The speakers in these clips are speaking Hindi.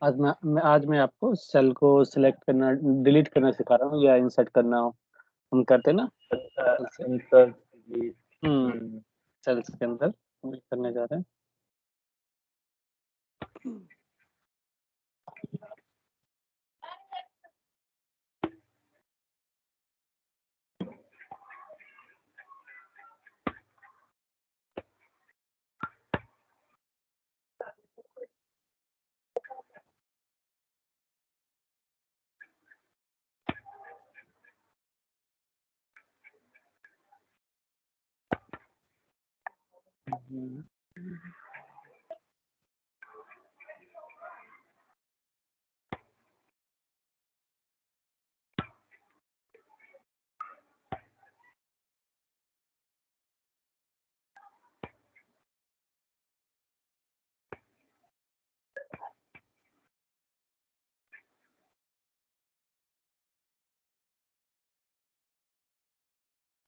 आज मैं आपको सेल को सिलेक्ट करना, डिलीट करना सिखा रहा हूँ, या इंसर्ट करना हो हम करते हैं ना। अच्छा, इंसर्ट सेल्स के अंदर करने जा रहे हैं।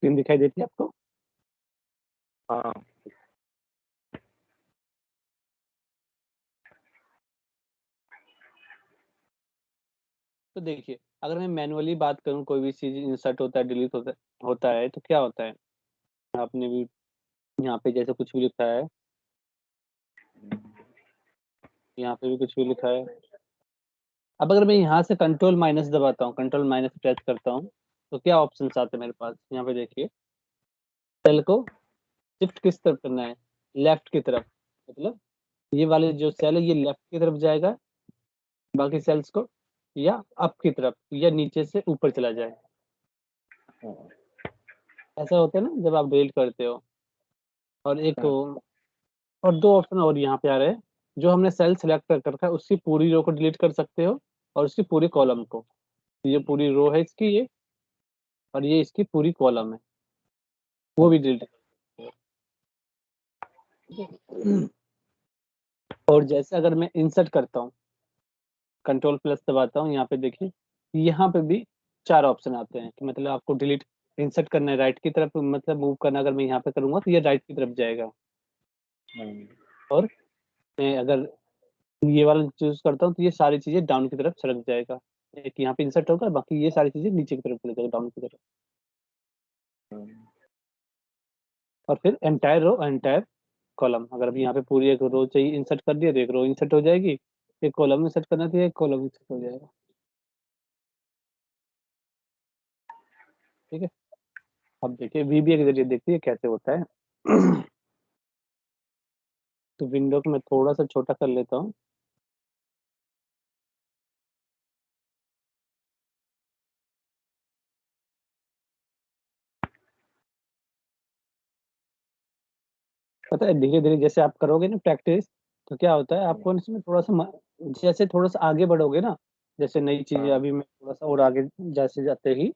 स्क्रीन दिखाई देती है आपको? हाँ, तो देखिए, अगर मैं मैनुअली बात करूँ, कोई भी चीज इंसर्ट होता है, डिलीट होता है तो क्या होता है। आपने भी यहाँ पे जैसे कुछ भी लिखा है, यहाँ पे भी कुछ भी लिखा है। अब अगर मैं यहाँ से कंट्रोल माइनस दबाता हूँ, कंट्रोल माइनस प्रेस करता हूँ, तो क्या ऑप्शन आते हैं मेरे पास। यहाँ पे देखिए, सेल को शिफ्ट किस तरफ करना है, लेफ्ट की तरफ। मतलब ये वाले जो सेल है ये लेफ्ट की तरफ जाएगा, बाकी सेल्स को या अप की तरफ, या नीचे से ऊपर चला जाए। ऐसा होता है ना जब आप डिलीट करते हो। और एक और दो ऑप्शन और यहाँ पे आ रहे हैं। जो हमने सेल सेलेक्ट कर रखा है उसकी पूरी रो को डिलीट कर सकते हो, और उसकी पूरी कॉलम को। ये पूरी रो है इसकी, ये, और ये इसकी पूरी कॉलम है, वो भी डिलीट कर सकते हो। और जैसे अगर मैं इंसर्ट करता हूँ, कंट्रोल प्लस दबाता हूँ, यहाँ पे देखिए, यहाँ पे भी चार ऑप्शन आते हैं कि मतलब आपको डिलीट, इंसर्ट करना है राइट की तरफ, मतलब मूव करना, अगर मैं यहाँ पे करूंगा तो ये राइट की तरफ जाएगा। और मैं अगर ये वाला चूज करता हूँ तो ये सारी चीजें डाउन की तरफ सरक जाएगा। एक यहाँ पे इंसर्ट होगा, बाकी ये सारी चीजें नीचे की तरफ चले जाएगा, डाउन की तरफ। और फिर एंटायर रो, एंटायर कॉलम, अगर अभी यहाँ पे पूरी एक रो चाहिए इंसर्ट कर दिया तो एक रो इंसर्ट हो जाएगी, एक कॉलम इंसर्ट करना चाहिए, एक कॉलम इंसर्ट हो जाएगा। ठीक है, अब देखिए वीबीए के जरिए देखिए कैसे होता है। तो विंडो को मैं थोड़ा सा छोटा कर लेता हूँ। पता है, धीरे धीरे जैसे आप करोगे ना प्रैक्टिस, तो क्या होता है आपको इसमें थोड़ा सा जैसे थोड़ा सा आगे बढ़ोगे ना, जैसे नई चीजें, अभी मैं थोड़ा सा और आगे जैसे जाते ही,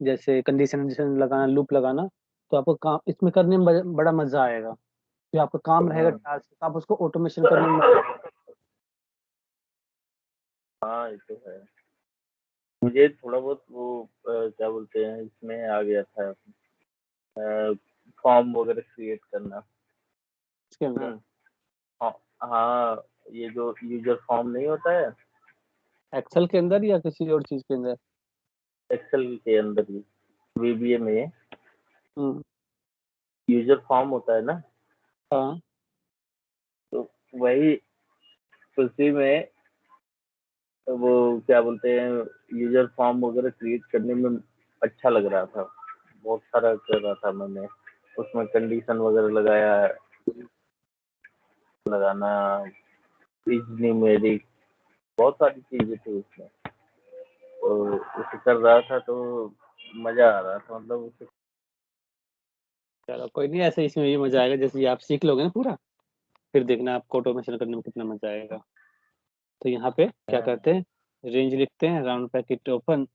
जैसे कंडीशन लगाना, लूप लगाना, तो आपको काम इसमें करने में बड़ा मजा आएगा। फिर आपका काम रहेगा टास्क, आप उसको ऑटोमेशन करने में मजा आएगा। हाँ, ये तो है। मुझे थोड़ा बहुत वो क्या बोलते हैं, इसमें आ गया था फॉर्म वगैरह क्रिएट करना। इसके अंदर हाँ, हाँ, ये जो यूजर फॉर्म नहीं होता है एक्सेल के अंदर या किसी और चीज के अंदर। एक्सेल के अंदर ही, वीबीए में हम्म। यूजर फॉर्म होता है ना, हाँ, तो वही उसी में वो क्या बोलते हैं, यूजर फॉर्म वगैरह क्रिएट करने में अच्छा लग रहा था। बहुत सारा कर रहा था मैंने, उसमें कंडीशन वगैरह लगाया, लगाना, इज न्यूमेरिक, बहुत सारी चीजें थी उसमें। तो उसे कर रहा था तो मजा आ रहा था, मतलब उसे। चलो कोई नहीं, ऐसे इसमें ये मजा आएगा जैसे ये आप सीख लोगे ना पूरा, फिर देखना आपको ऑटोमेशन करने में कितना मजा आएगा। तो यहाँ पे क्या करते हैं, रेंज लिखते हैं, राउंड ब्रैकेट ओपन,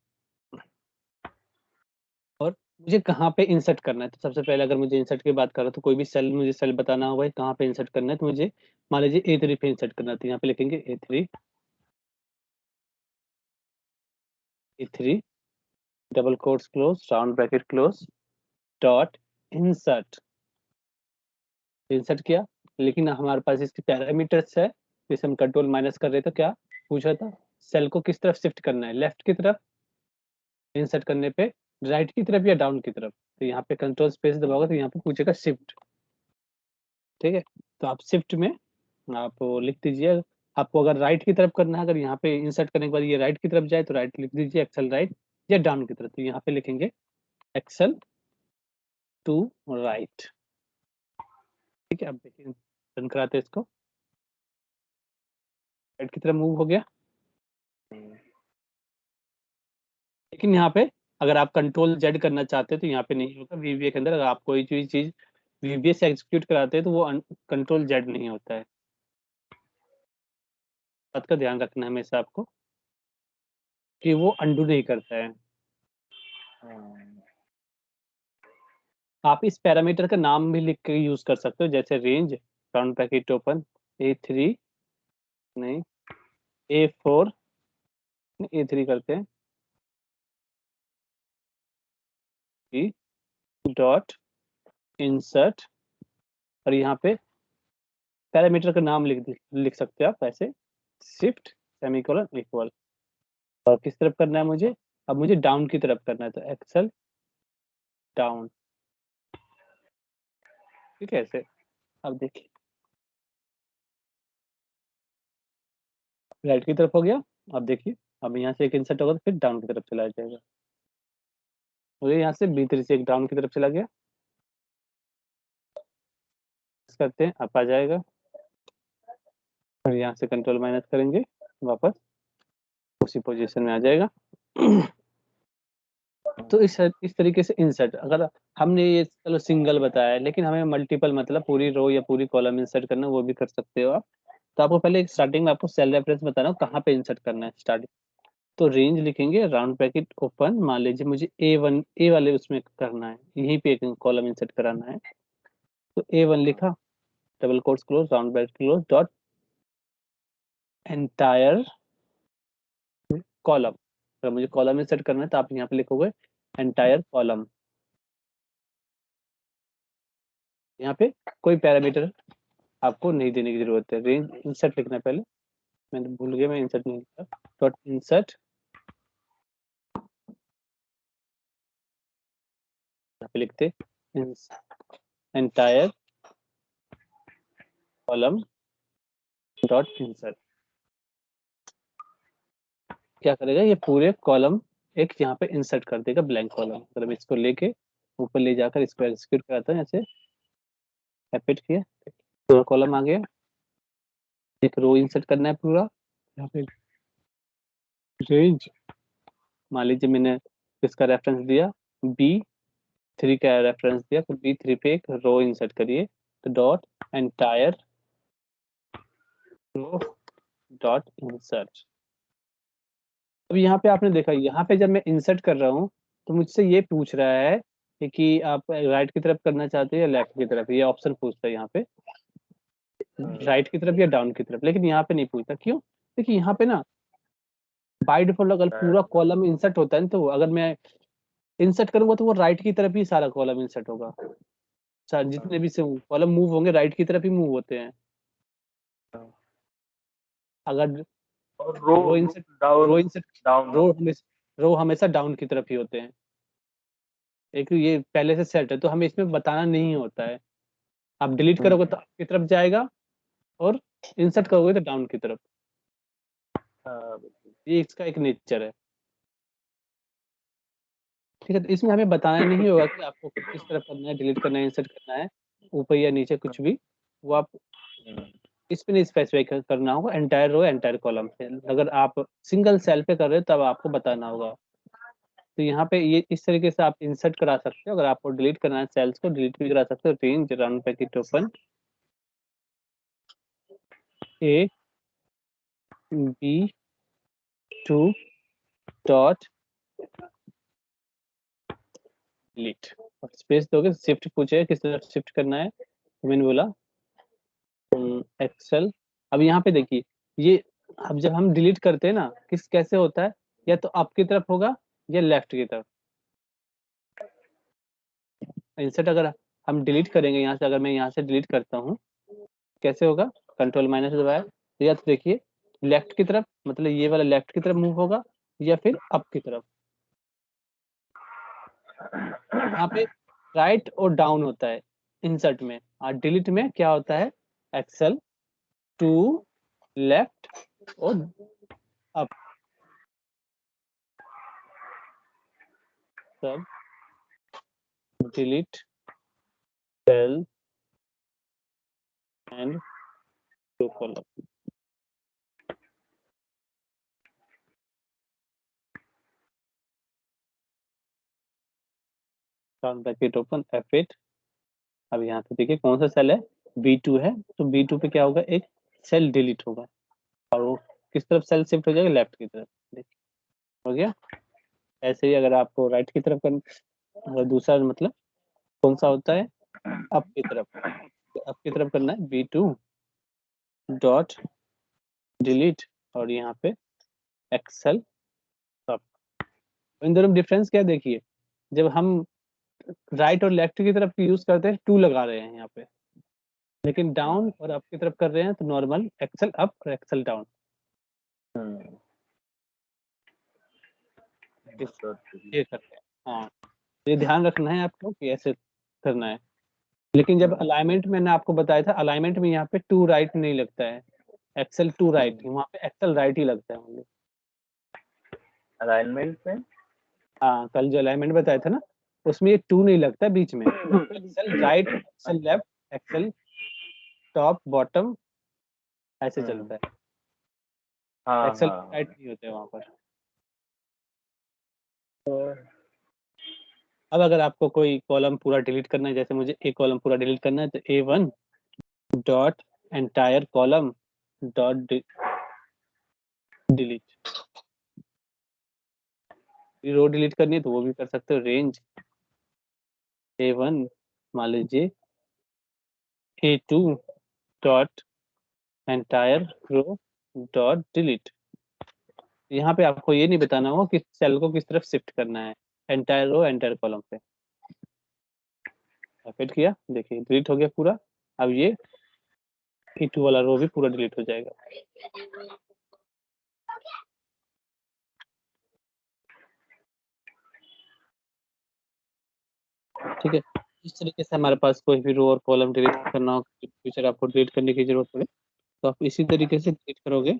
और मुझे कहाँ पे इंसर्ट करना है। तो सबसे पहले अगर मुझे इंसर्ट की बात करो, तो कोई भी सेल, मुझे सेल बताना होगा कहाँ पे इंसर्ट करना है। तो मुझे मान लीजिए A3 पे इंसर्ट करना है, तो यहाँ पे लिखेंगे A3 double quotes close, round bracket close, dot insert. Insert किया, लेकिन हमारे पास इसके पैरामीटर्स है, जैसे हम कंट्रोल माइनस कर रहे थे, क्या पूछ रहा था, सेल को किस तरफ शिफ्ट करना है, लेफ्ट की तरफ इंसर्ट करने पे, राइट की तरफ या डाउन की तरफ। तो यहाँ पे कंट्रोल स्पेस दबाओगे तो यहाँ पे पूछेगा शिफ्ट। ठीक है, तो आप शिफ्ट में आप लिख दीजिए, आपको अगर राइट की तरफ करना है, अगर यहाँ पे इंसर्ट करने के बाद ये राइट की तरफ जाए तो राइट लिख दीजिए एक्सेल राइट, या डाउन की तरफ तो यहाँ पे लिखेंगे एक्सेल टू राइट। ठीक है, अब देखिए रन कराते हैं इसको, राइट की तरफ मूव हो गया। लेकिन यहाँ पे अगर आप कंट्रोल जेड करना चाहते हैं तो यहाँ पे नहीं होगा, वीबीए के अंदर अगर आप कोई चीज वीबीए से एग्जीक्यूट कराते हैं तो वो कंट्रोल जेड नहीं होता है। बात का ध्यान रखना है हमेशा आपको कि वो अंडू नहीं करता है। आप इस पैरामीटर का नाम भी लिख के यूज कर सकते हो, जैसे range round bracket open A3 नहीं A4 A3 करते हैं डॉट इंसर्ट, और यहाँ पे पैरामीटर का नाम लिख सकते हो आप ऐसे, शिफ्ट सेमीकोलन इक्वल, और किस तरफ करना है मुझे, अब मुझे डाउन की तरफ करना है तो एक्सेल डाउन। ठीक है ऐसे, अब देखिए राइट की तरफ हो गया। अब देखिए, अब यहाँ से एक इंसर्ट होगा तो फिर डाउन की तरफ चला जाएगा, और यहाँ से B3 से एक डाउन की तरफ चला गया, करते हैं आप आ जाएगा, और यहाँ से कंट्रोल माइनस करेंगे वापस उसी पोजीशन में आ जाएगा। तो इस तरीके से इंसर्ट, अगर हमने ये चलो सिंगल बताया है, लेकिन हमें मल्टीपल मतलब पूरी रो या पूरी कॉलम इंसर्ट करना, वो भी कर सकते हो आप। तो आपको पहले स्टार्टिंग में आपको सेल रेफरेंस बताना हो कहाँ पे इंसर्ट करना है स्टार्टिंग। तो रेंज लिखेंगे राउंड ब्रैकेट ओपन, मान लीजिए मुझे A1 ए वाले उसमें करना है, यहीं पे एक कॉलम इंसर्ट कराना है, तो A1 लिखा, double quotes close, round bracket close, dot entire column. अगर मुझे कॉलम इंसर्ट करना है तो आप यहाँ पे लिखोगे एंटायर कॉलम। यहाँ पे कोई पैरामीटर आपको नहीं देने की जरूरत है, रेंज इंसर्ट लिखना है पहले, मैंने भूल गया, मैं इंसर्ट नहीं लिखा, डॉट इंसर्ट, यहाँ पे लिखते एंटायर कॉलम डॉट इंसर्ट। क्या करेगा, ये पूरे कॉलम एक यहाँ पे इंसर्ट कर देगा ब्लैंक कॉलम। अगर मैं इसको लेके ऊपर ले जाकर इसको एग्जीक्यूट कराता हूँ, ऐसे एपिट किया, पूरा कॉलम आ गया, एक रो इंसर्ट करना है पूरा, यहाँ पे रेंज मान लीजिए मैंने किसका रेफरेंस दिया, B3 का रेफरेंस दिया, तो B3 पे एक रो इंसर्ट करिए, तो dot entire row dot insert. अब यहाँ पे आपने देखा, यहाँ पे जब मैं इंसर्ट कर रहा हूँ तो मुझसे ये पूछ रहा है कि आप राइट की तरफ करना चाहते हैं या लेफ्ट की तरफ, ये ऑप्शन पूछता है यहाँ पे, राइट की तरफ या डाउन की तरफ। लेकिन यहाँ पे नहीं पूछता, क्यों, देखिए यहाँ पे ना बाय डिफॉल्ट अगर पूरा कॉलम इंसर्ट होता है ना, तो अगर मैं इंसर्ट करूंगा तो वो राइट की तरफ ही सारा कॉलम इंसर्ट होगा, जितने भी से कॉलम मूव होंगे राइट की तरफ ही मूव होते हैं। अगर और रो रो इंसर्ट डाउन रो इंसर्ट डाउन रो हमेशा डाउन की तरफ ही होते हैं, एक ये पहले से सेट है तो हमें इसमें बताना नहीं होता है। आप डिलीट करोगे तो आपकी तरफ जाएगा, और इंसर्ट करोगे तो डाउन की तरफ, ये इसका एक नेचर है। ठीक है, तो इसमें हमें बताना नहीं होगा कि आपको किस तरफ करना है, डिलीट करना है, इंसर्ट करना है, ऊपर या नीचे कुछ भी, वो आप इसमें नहीं स्पेसिफाई करना होगा, एंटायर रो एंटायर कॉलम से। अगर आप सिंगल सेल पे कर रहे हो तब आपको बताना होगा। तो यहाँ पे ये इस तरीके से आप इंसर्ट करा सकते हो, अगर आपको डिलीट करना है सेल्स को डिलीट भी करा सकते हो, range round bracket open A B2 dot delete, और स्पेस दोगे, शिफ्ट पूछेगा किस तरफ शिफ्ट करना है, तो मैंने बोला एक्सेल। अब यहाँ पे देखिए, ये अब जब हम डिलीट करते हैं ना, किस कैसे होता है, या तो अप की तरफ होगा या लेफ्ट की तरफ। इंसर्ट अगर हम डिलीट करेंगे यहाँ से, अगर मैं यहाँ से डिलीट करता हूँ कैसे होगा, कंट्रोल माइनस दबाया, तो या तो देखिए लेफ्ट की तरफ, मतलब ये वाला लेफ्ट की तरफ मूव होगा या फिर अप की तरफ। यहाँ पे राइट और डाउन होता है इंसर्ट में, और डिलीट में क्या होता है, एक्सेल टू लेफ्ट और up. Sub delete cell and to column. Bracket open F8। अब यहाँ पे देखिए कौन सा सेल है, B2 है, तो B2 पे क्या होगा, एक सेल डिलीट होगा, और वो किस तरफ सेल शिफ्ट हो जाएगा, लेफ्ट की तरफ। देखिए हो गया। ऐसे ही अगर आपको राइट की तरफ करना, दूसरा मतलब कौन सा होता है, अप की तरफ, तो अप की तरफ करना है B2 डॉट डिलीट, और यहाँ पे एक्सेल अप। इन दोनों में डिफरेंस क्या है, देखिए जब हम राइट और लेफ्ट की तरफ यूज करते हैं 2 लगा रहे हैं यहाँ पे, लेकिन डाउन और अप की तरफ कर रहे हैं तो नॉर्मल एक्सेल अप और एक्सेल डाउन। ये करते हैं, हाँ ये ध्यान रखना है आपको कि ऐसे करना है। लेकिन जब अलाइनमेंट मैंने आपको बताया था, अलाइनमेंट में यहाँ पे 2 राइट नहीं लगता है, एक्सेल 2 राइट, वहाँ पे एक्सेल राइट ही लगता है only। अलाइनमेंट में हाँ कल जो अलाइनमेंट बताया था ना, उसमें ये 2 नहीं लगता बीच में, Excel right, Excel left, Excel top bottom, ऐसे चलता है, हाँ एक्सेल हाँ राइट नहीं होते वहाँ पर। अब अगर आपको कोई कॉलम पूरा डिलीट करना है, जैसे मुझे एक कॉलम पूरा डिलीट करना है, तो A1 dot entire column dot delete. Row delete करनी है तो वो भी कर सकते हो, रेंज A1 मान लीजिए A2 dot entire row dot delete. यहाँ पे आपको ये नहीं बताना होगा कि सेल को किस तरफ शिफ्ट करना है, एंटायर रो एंटायर कॉलम पे फिट किया, देखिए डिलीट हो गया पूरा। अब ये E2 वाला रो भी पूरा डिलीट हो जाएगा। ठीक है, इस तरीके से हमारे पास कोई भी रो और कॉलम डिलीट करना हो, फ्यूचर आपको डिलीट करने की जरूरत पड़े तो आप इसी तरीके से डिलीट करोगे।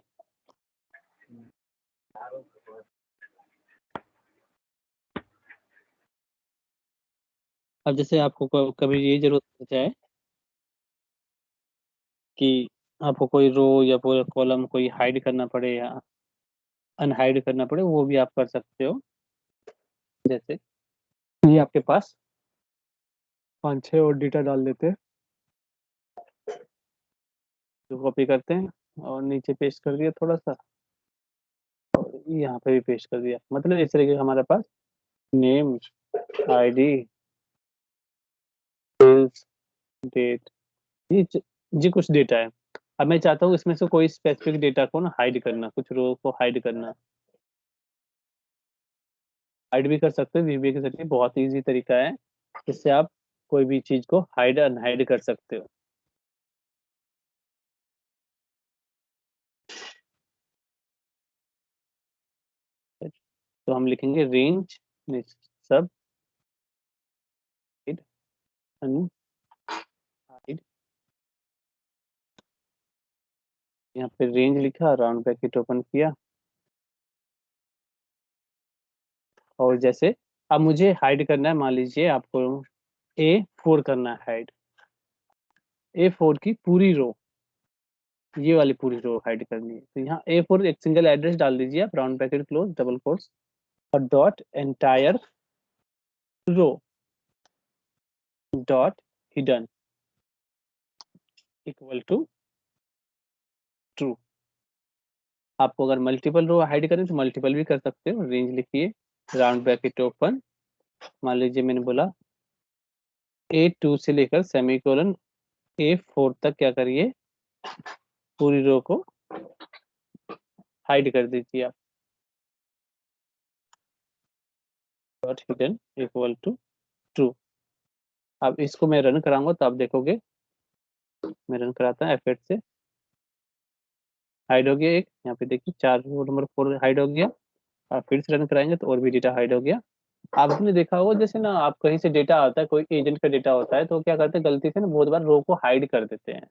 अब जैसे आपको कभी ये जरूरत पड़ जाए कि आपको कोई रो या पूरा कॉलम कोई हाइड करना पड़े या अनहाइड करना पड़े, वो भी आप कर सकते हो। जैसे ये आपके पास 5-6 और डेटा डाल देते हैं, जो कॉपी करते हैं और नीचे पेस्ट कर दिया थोड़ा सा, और यहाँ पे भी पेस्ट कर दिया, मतलब इस तरीके का हमारे पास नेम, आईडी, डेट, ये जी कुछ डेटा है। अब मैं चाहता हूँ इसमें से कोई स्पेसिफिक डेटा को ना हाइड करना, कुछ रो को हाइड करना, हाइड भी कर सकते हो वीबीए के जरिए, बहुत इजी तरीका है जिससे आप कोई भी चीज को हाइड अनहाइड कर सकते हो। तो हम लिखेंगे रेंज सब हाइड अनहाइड, यहाँ पे रेंज लिखा, राउंड ब्रैकेट ओपन किया, और जैसे अब मुझे हाइड करना है, मान लीजिए आपको A4 करना है हाइड, A4 की पूरी रो, ये वाली पूरी रो हाइड करनी है, तो यहाँ A4 एक सिंगल एड्रेस डाल दीजिए आप, round bracket close double quotes और dot entire row dot hidden equal to true. आपको अगर मल्टीपल रो हाइड करें तो मल्टीपल भी कर सकते हो, रेंज लिखिए, राउंड ब्रैकेट ओपन, मान लीजिए मैंने बोला A2 से लेकर सेमीकोलन A4 तक क्या करिए, पूरी रो को हाइड कर दीजिए आप, dot hidden equal to true. अब इसको मैं रन कराऊंगा तो आप देखोगे, मैं रन कराता हूँ F8 से, हाइड हो गया एक, यहाँ पे देखिए 4 रो नंबर 4 हाइड हो गया। आप फिर से रन कराएंगे तो और भी डेटा हाइड हो गया। आपने देखा होगा जैसे ना आप कहीं से डेटा आता है, कोई एजेंट का डेटा होता है, तो क्या करते हैं गलती से ना बहुत बार रो को हाइड कर देते हैं,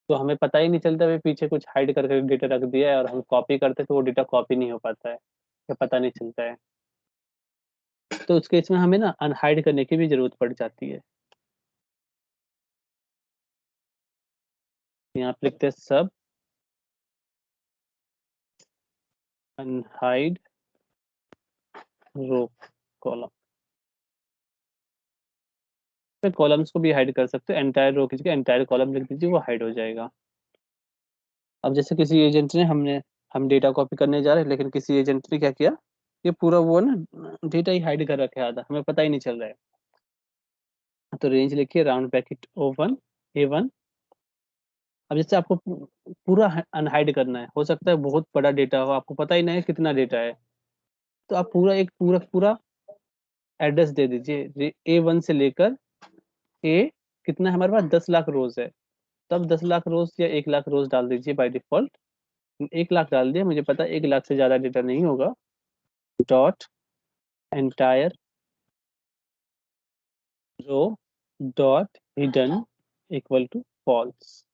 तो हमें पता ही नहीं चलता भाई पीछे कुछ हाइड करके डेटा रख दिया है, और हम कॉपी करते हैं तो वो डेटा कॉपी नहीं हो पाता है, या पता नहीं चलता है। तो उस केस में हमें ना अनहाइड करने की भी जरूरत पड़ जाती है। यहाँ पे लिखते हैं सब अनहाइड रो कॉलम। फिर कॉलम्स को भी हाइड कर सकते हो, एंटायर रो की जगह एंटायर कॉलम लिख दीजिए, वो हाइड हो जाएगा। अब जैसे किसी एजेंट ने हम डेटा कॉपी करने जा रहे हैं, लेकिन किसी एजेंट ने क्या किया, ये पूरा वो ना डेटा ही हाइड कर रखा है आधा, हमें पता ही नहीं चल रहा है। तो रेंज लिखिए राउंड ब्रैकेट O1 A1। अब जैसे आपको पूरा अनहाइड करना है, हो सकता है बहुत बड़ा डेटा हो, आपको पता ही नहीं है कितना डेटा है, तो आप पूरा एक पूरा पूरा एड्रेस दे दीजिए A1 से लेकर ए कितना है हमारे पास 10 लाख रोज है, तब 10 लाख रोज या 1 लाख रोज डाल दीजिए बाय डिफॉल्ट। 1 लाख डाल दिया, मुझे पता है 1 लाख से ज्यादा डेटा नहीं होगा। Dot entire row dot hidden equal to false.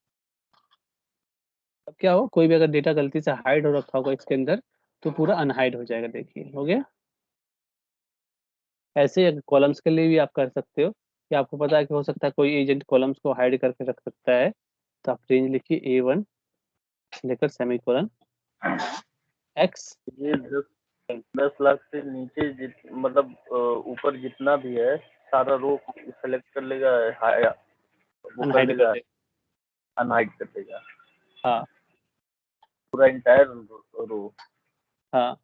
अब क्या हो, कोई भी अगर डेटा गलती से हाइड हो रखा होगा इसके अंदर, तो पूरा अनहाइड हो जाएगा। देखिए हो गया। ऐसे कॉलम्स के लिए भी आप कर सकते हो, कि आपको पता है कि हो सकता है कोई एजेंट कॉलम्स को हाइड करके रख सकता है, तो आप रेंज लिखिए A1 लेकर सेमी कोलन एक्स। ये 10 लाख से नीचे मतलब ऊपर जितना भी है सारा रो सेलेक्ट कर लेगा, वो कर अनहाइड कर देगा, दे। अनहाइड कर देगा हाँ पूरा इंटायर रो। हाँ,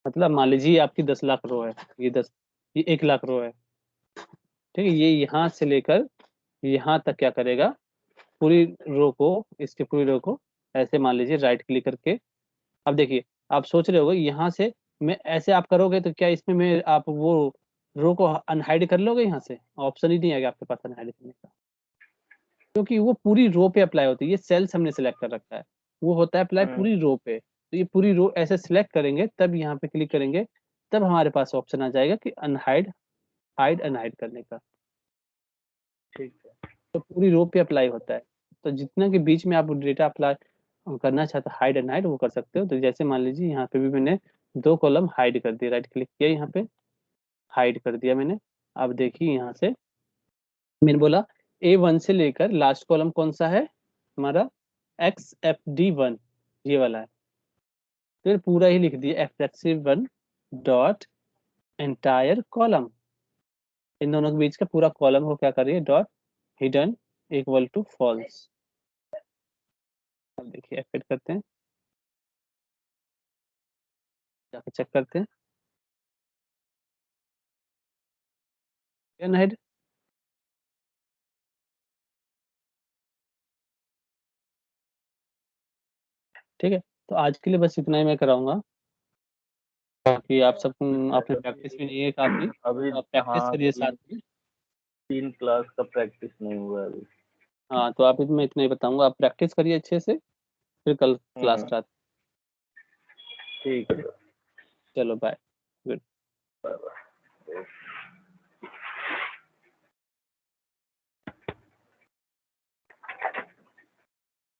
मतलब मान लीजिए आपकी 10 लाख रो है, ये 1 लाख रो है, ठीक है। ये यहाँ से लेकर यहाँ तक क्या करेगा, पूरी रो को, इसकी पूरी रो को ऐसे मान लीजिए राइट क्लिक करके। अब देखिए, आप सोच रहे होगे यहाँ से मैं ऐसे आप करोगे तो क्या इसमें मैं आप वो रो को अनहाइड कर लोगे, यहाँ से ऑप्शन ही नहीं आएगा आपके पास अनहाइड करने का, क्योंकि वो पूरी रो पे अप्लाई होती है। ये सेल्स हमने सेलेक्ट कर रखा है, वो होता है अप्लाई पूरी रो पे, तो ये पूरी रो ऐसे सिलेक्ट करेंगे, तब यहाँ पे क्लिक करेंगे, तब हमारे पास ऑप्शन आ जाएगा कि अनहाइड, हाइड अनहाइड करने का। ठीक है। तो पूरी रो पे अप्लाई होता है, तो जितना के बीच में आप डेटा अप्लाई करना चाहते हैं हाइड एंड हाइड, वो कर सकते हो। तो जैसे मान लीजिए यहाँ पे भी मैंने 2 कॉलम हाइड कर दिए, राइट क्लिक किया यहाँ पे, हाइड कर दिया मैंने। अब देखिए यहाँ से मैंने बोला A1 से लेकर लास्ट कॉलम कौन सा है हमारा, XFD1, ये वाला है। फिर पूरा ही लिख दिया FFC1 डॉट एंटायर कॉलम, इन दोनों के बीच का पूरा कॉलम को क्या करिए dot hidden equal to false. अब देखिए एफेक्ट करते हैं, जाके चेक करते हैं अनहाइड। ठीक है, तो आज के लिए बस इतना ही मैं कराऊंगा, बाकी आप सब ठीक है आपने प्रैक्टिस भी अभी। नहीं है काफी, अभी तो आप प्रैक्टिस हाँ करिए साथ तीन में। 3 क्लास का प्रैक्टिस नहीं हुआ है अभी। हाँ तो आप मैं इतना ही बताऊंगा, आप प्रैक्टिस करिए अच्छे से, फिर कल क्लास हम्म। स्टार्ट। ठीक है। चलो बाय। Bye bye.